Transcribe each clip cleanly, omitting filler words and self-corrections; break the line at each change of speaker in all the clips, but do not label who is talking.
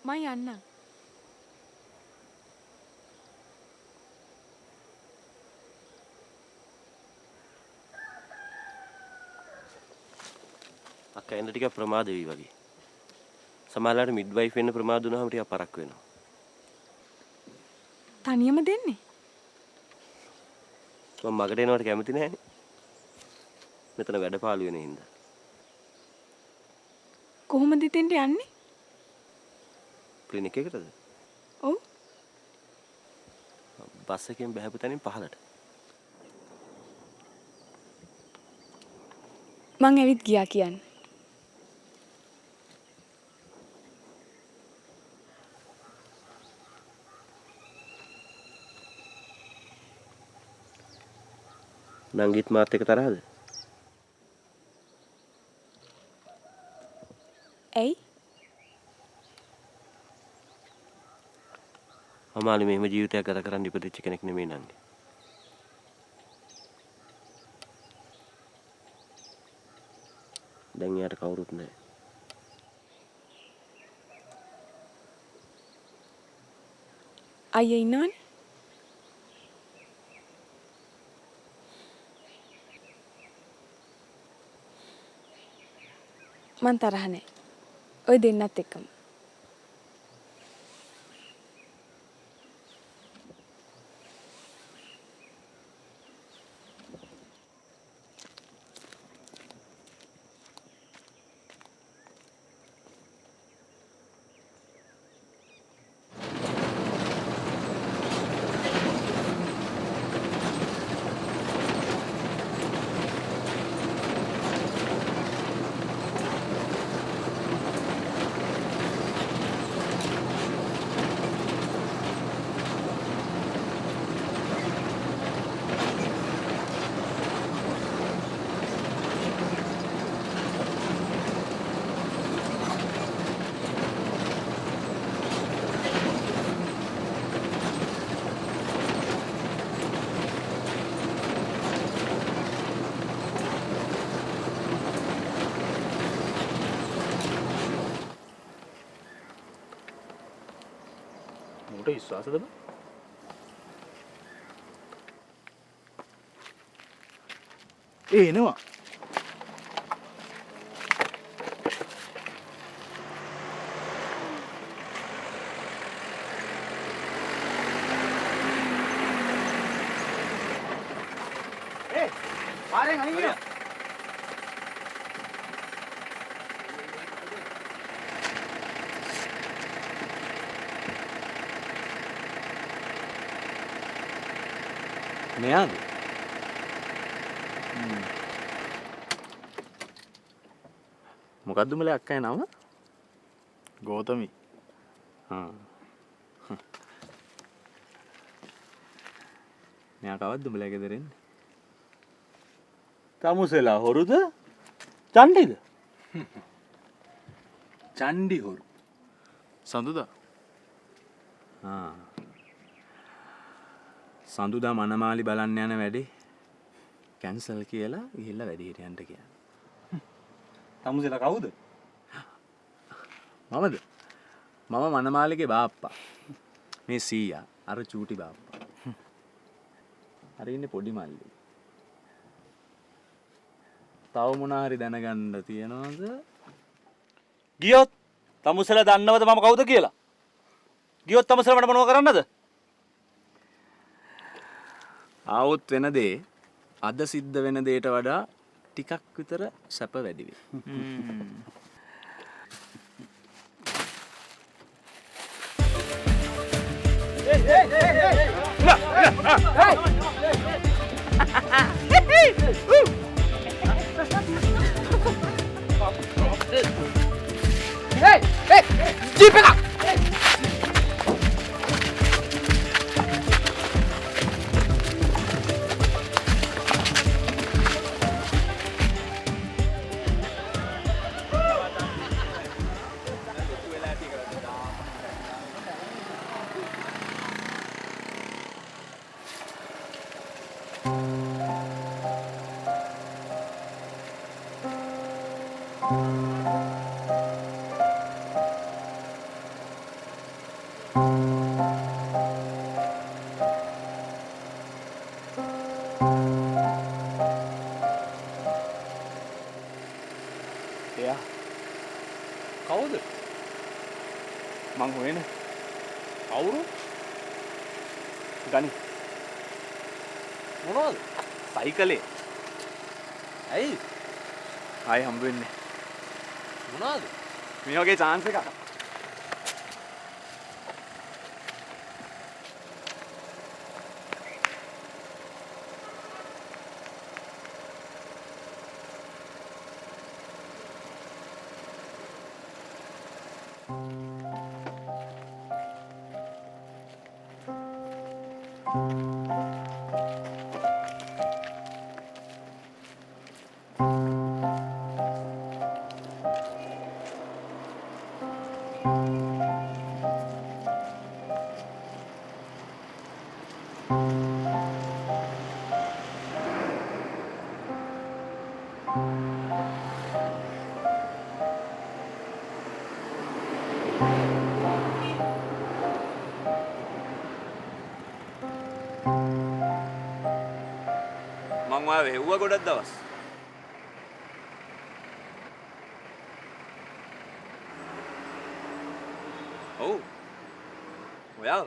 මං යන්නම්.
අක්කා එන්න ටිකක් ප්‍රමාද වෙයි වගේ. සමහරවිට මිඩ්වයිෆ් වෙන්න ප්‍රමාද වුණාම ටිකක් පරක් වෙනවා.
තනියම දෙන්නේ?
මම මගට එනවට කැමති නැහැනේ. මෙතන වැඩපාළු වෙන හින්දා.
කොහොමද ඉතින්ට යන්නේ?
ක්ලිනික් එකටද?
ඔව්.
බස් එකෙන් බහැපු තැනින් පහළට.
මං ඇවිත් ගියා කියන්නේ.
නංගිත් මාත් එක තරහද?
ඇයි?
අමාලි මෙහෙම ජීවිතයක් ගත කරන්න ඉපදිච්ච කෙනෙක් නෙමෙයි නංගි. දැන් යාට කවුරුත් නැහැ.
අයියා ඉන්නවනේ. මං තරහ නැහැ. ඔය දෙන්නත් එක්කම.
මොකට විශ්වාසද බං? එනවා. පාරෙන් අයියෝ.
මෙයාද? මොකක්ද උඹලේ අක්කේ නම?
ගෝතමි.
මෙයා කවද්ද උඹලා ගෙදර එන්නේ?
තමුසෙලා හොරුද? චණ්ඩිද?
චණ්ඩි හොරු.
සඳුදා.
සඳුදා මනමාලි බලන්න යන වැඩේ කැන්සල් කියලා ගිහිල්ලා වැඩිහිටියන්ට කියන්න.
තමුසෙලා කවුද?
මමද? මම මනමාලිගේ බාප්පා. මේ සීයා අර චූටි බාප්පා. අර ඉන්නේ පොඩි මල්ලි. තව මොනා හරි දැනගන්න තියනවද?
ගියොත් තමුසෙලා දන්නවද මම කවුද කියලා? ගියොත් තමුසෙලා මට මොනව කරන්නද?
ආවොත් වෙන දේ අද සිද්ධ වෙන දේට වඩා ටිකක් විතර සැප වැඩි වෙයි.
ජීප් එක.
මං හොයන
කවුරු
ගනි
මොනවද
සයිකලේ
ඇයි
ආයි හම්බ වෙන්නේ
මොනවද
මේ වගේ chance එකක් මං ඔයාව හෙව්වා ගොඩක් දවස් ඔව් ඔයාව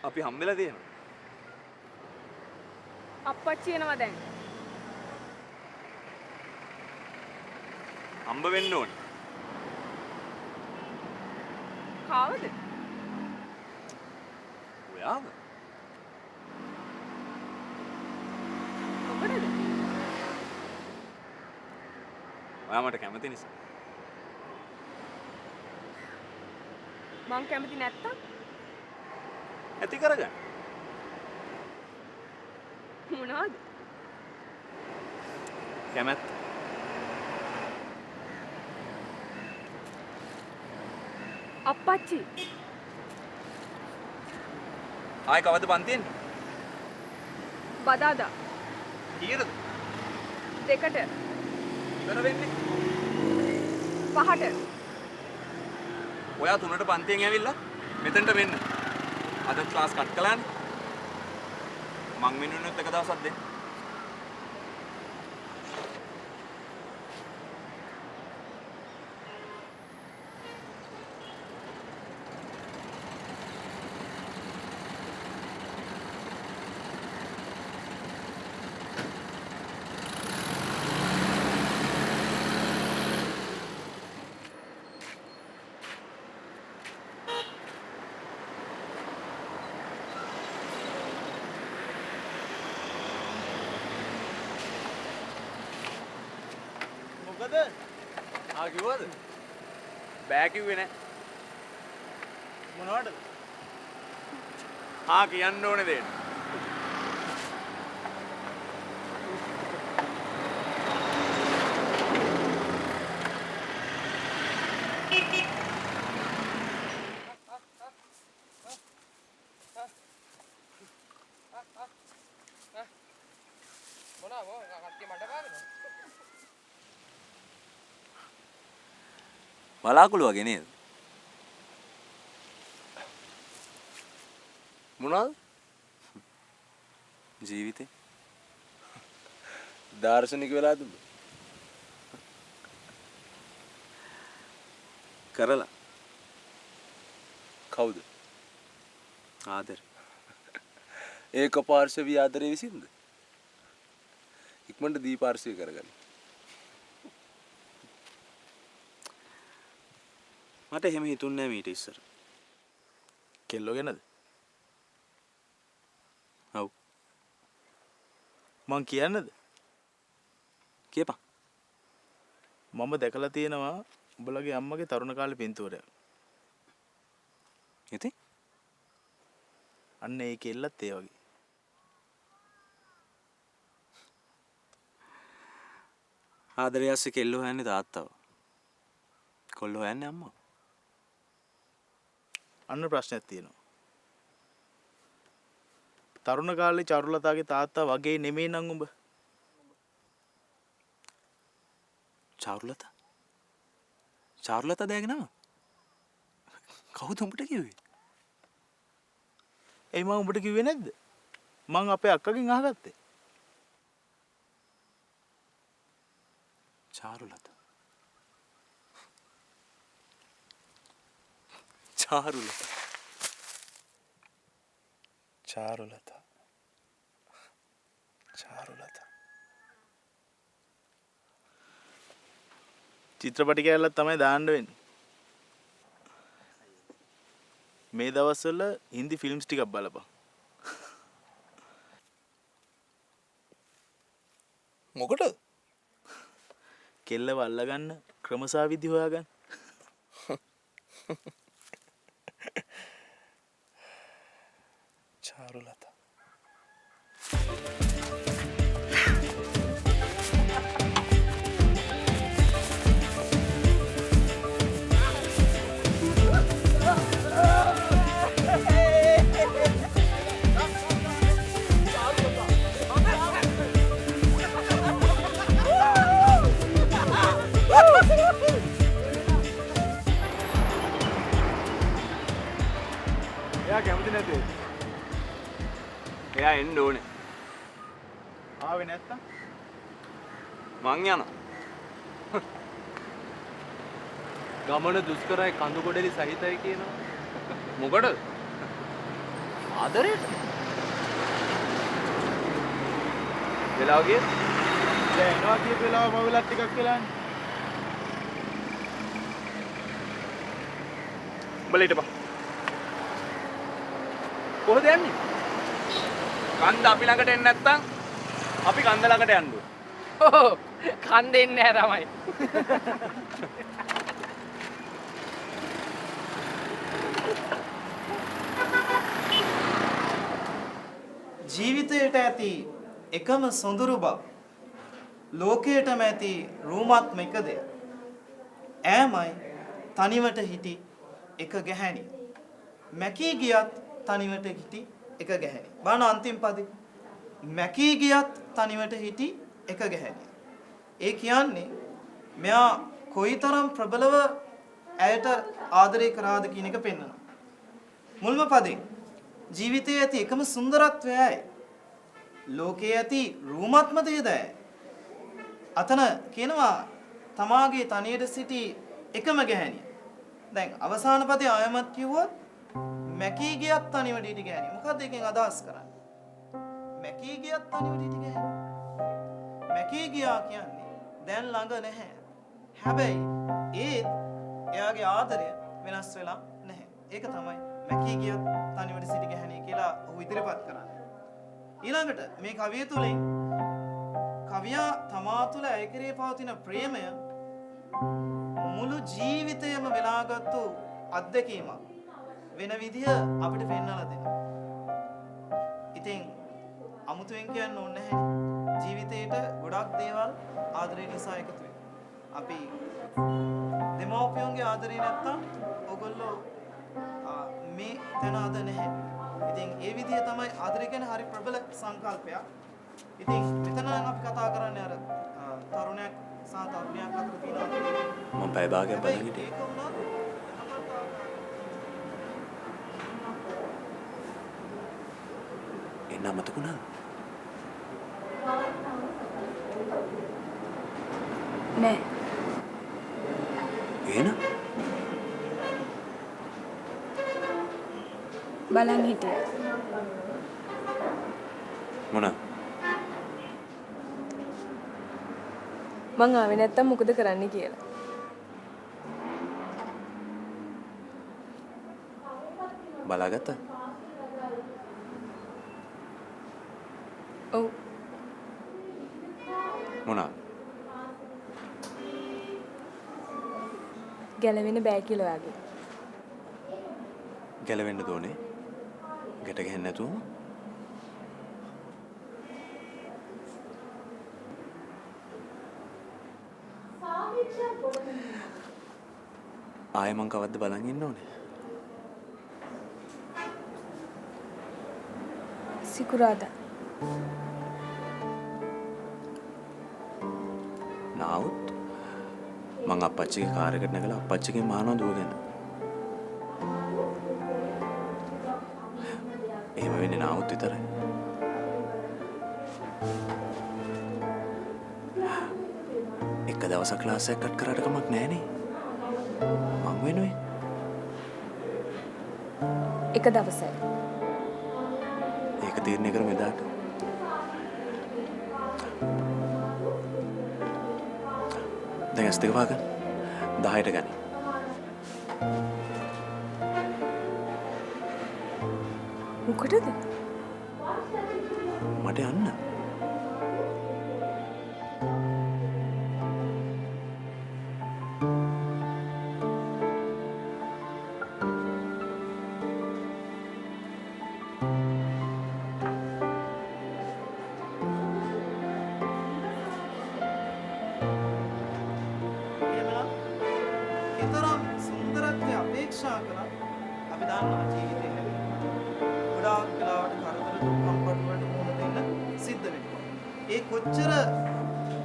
අපි හම්බෙලා තියෙනවා
අප්පච්චි එනවා දැන්.
හම්බ වෙන්න ඕනේ
කාවද?
ඔයාව
ඔබටද?
ඔයා මට කැමති නිසා
මං කැමති නැත්තම්
ඇති කරගන්න
මොනවද?
කැමැත්ත
අප්පච්චි
ආයි කවද පන්තියෙන්
බදාදා
කීයද
දෙකට
ඉවර වෙන්නේ
5ට
ඔයා 3ට පන්තියෙන් ඇවිල්ලා මෙතනට වෙන්න අද ක්ලාස් කට් කළානේ මං මිනුනොත් එක දවසක් දෙන්න
මොකද
ආ කිව්වද බෑ කිව්වේ නෑ
මොනවද
ආ කියන්න ඕනේ දෙන්න බලාකුළු වගේ නේද
මොනවද
ජීවිතේ
දාර්ශනික වෙලාද
කරලා
කවුද
ආදර
ඒක පාර්ශවී ආදරේ විසින්ද ඉක්මනට දී පාර්ශවී කරගන්න
මට එහෙම හිතුන්නේ නෑ මීට ඉස්සර
කෙල්ලෝ ගැනද
ඔව්
මං කියන්නද
කියපන්
මම දැකලා තියෙනවා උඹලගේ අම්මගේ තරුණ කාලේ පින්තූරයක්
ඉතින්
අන්න ඒ කෙල්ලත් ඒ වගේ
ආදරය ඇස්සේ කෙල්ලෝ හොයන්නේ තාත්තව කොල්ලෝ හොයන්නේ අම්මව
අන්න ප්‍රශ්නයක් තියෙනවා තරුණ කාලේ චරුලතාගේ තාත්තා වගේ නෙමෙයි නං උඹ
චාරුලතා දැගෙන නම කවුද උඹට කිව්වේ
එයි මං උඹට කිව්වේ නැද්ද මං අපේ අක්කගෙන් අහගත්තේ
චාරුලතා
චාරුලතා. චාරුලතා. චාරුලතා. චිත්‍රපටි කැලලක් තමයි දාන්න වෙන්නේ. මේ දවස්වල හින්දි ෆිල්ම්ස් ටිකක් බලපන්. මොකටද? කෙල්ලව අල්ලගන්න ක්‍රමසාවිදි හොයාගන්න. චාරුලතා.
එයා කැමති නැතේ. එයා එන්න ඕනේ.
ආවේ නැත්තම්
මං යනවා. ගමන දුෂ්කරයි කඳු ගොඩලි සහිතයි කියනවා. මොකටද? ආදරේට. වෙලාව ගියේ?
දැන් එනවා කියපු වෙලාව මොවිලක් ටිකක් කියලානේ. උඹලා හිටපන්.
කොහෙද යන්නේ? කන්ද අපි ළඟට එන්නේ නැත්තම් අපි කන්ද ළඟට යන්න ඕනේ.
ඔව් කන් දෙන්නේ නැහැ තමයි.
ජීවිතයට ඇති එකම සොඳුරු බව ලෝකයටම ඇති රූමාත්මක දෙය. ඈමයි තනිවට හිටි එක ගැහැණිය. මැකී ගියත් තනිවට හිටි එක ගැහැණිය. බලන්න අන්තිම පදේ. මැකී ගියත් තනිවට හිටි එක ගැහැණිය. ඒ කියන්නේ මෙයා කොයිතරම් ප්‍රබලව ඇයට ආදරය කරාද කියන එක පෙන්වනවා. මුල්ම පදේ ජීවිතයේ ඇති එකම සුන්දරත්වයයි ලෝකයේ ඇති රූමාත්ම දෙයදයි. අතන කියනවා තමාගේ තනියට සිටි එකම ගැහැණිය. දැන් අවසාන පදේ ආයමත් කිව්වොත් මැකී ගියත් තනිවට හිටි ගැහැණිය. මොකක්ද එකෙන් අදහස් කරන්නේ? මැකී ගියත් තනිවට හිටි ගැහැණිය. මැකී ගියා කියන්නේ දැන් ළඟ නැහැ. හැබැයි ඒත් එයාගේ ආදරය වෙනස් වෙලා නැහැ. ඒක තමයි මැකී ගියත් තනිවට සිටි ගැහැණිය කියලා ඔහු ඉදිරිපත් කරන්නේ. ඊළඟට මේ කවිය තුලින් කවියා තමා තුළ ඇය කෙරේ පවතින ප්‍රේමය මුළු ජීවිතයම වෙලාගත්තු අත්දැකීමක් වෙන විදිහ අපිට පෙන්වලා දෙනවා. ඉතින් අමුතුවෙන් කියන්න ඕනේ නැහැ. ජීවිතේට ගොඩක් දේවල් ආදරය නිසා එකතු වෙනවා. අපි දෙමව්පියන්ගේ ආදරේ නැත්තම් ඔයගොල්ලෝ මේ තැන අද නැහැ. ඉතින් ඒ විදිහ තමයි ආදරය කියන්නේ හරි ප්‍රබල සංකල්පයක්. ඉතින් මෙතන අපි කතා කරන්නේ අර තරුණයක් සහ තරුණියක් අතර තියෙන
මම පැය භාගයක් බලන් හිටියේ. එන්න අමතකුණා.
නෑ.
එන
බලන් හිටියා.
මොන?
මං ආවේ නැත්තම් මොකද කරන්න කියලා.
බලාගත්තා?
ඔව්.
මොනා?
ගැලවෙන්න බෑ කියලා වගේ.
ගැලවෙන්න දෝනේ. ගැට ගහන්න නැතුව. ආයෙ මං කවද්ද බලන් ඉන්න ඕනේ.
සිකුරාදා.
නාවුත් මං අප්පච්චිගේ කාර් එකට නැගලා අප්පච්චිගෙන් මහනවා දුව ගැන. එහෙම වෙන්නේ නාවුත් විතරයි. එක දවසක් ක්ලාස් එකක් කට් කරාට කමක් නැහැ නේ. මං වෙනුවෙන්
එක දවසයි.
ඒක තීරණය කරමු එදාට. දැන් ඇස් දෙක වහගන්න. 10ට ගනි.
මොකටද?
මට යන්න.
එහෙමනම් ඊතරම් සුන්දරත්වය අපේක්ෂා කරලා අපි දන්නවා ජීවිතේ හැදෙනවා. ගොඩාක් වෙලාවට කරදර දුක් කම්පට වලට මුහුණ දෙන්න සිද්ධ වෙනවා. ඒ කොච්චර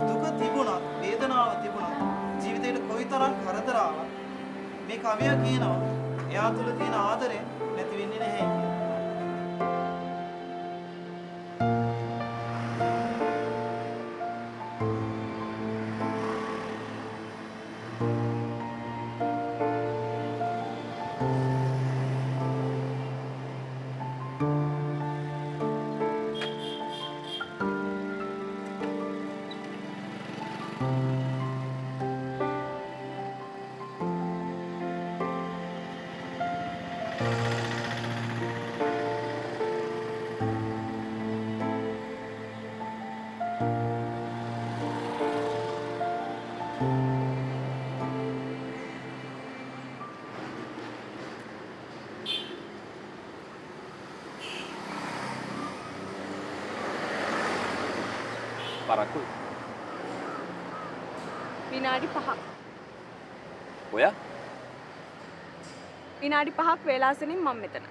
දුක තිබුණත් වේදනාව තිබුණත් ජීවිතේට කොයිතරම් කරදර ආවත් මේ කවියා කියනවා එයා තුල තියෙන ආදරය නැති වෙන්නේ නැහැ කියලා.
පරක්කුයි.
විනාඩි 5ක්.
ඔයා
විනාඩි 5ක් වේලාසනින් මම මෙතන.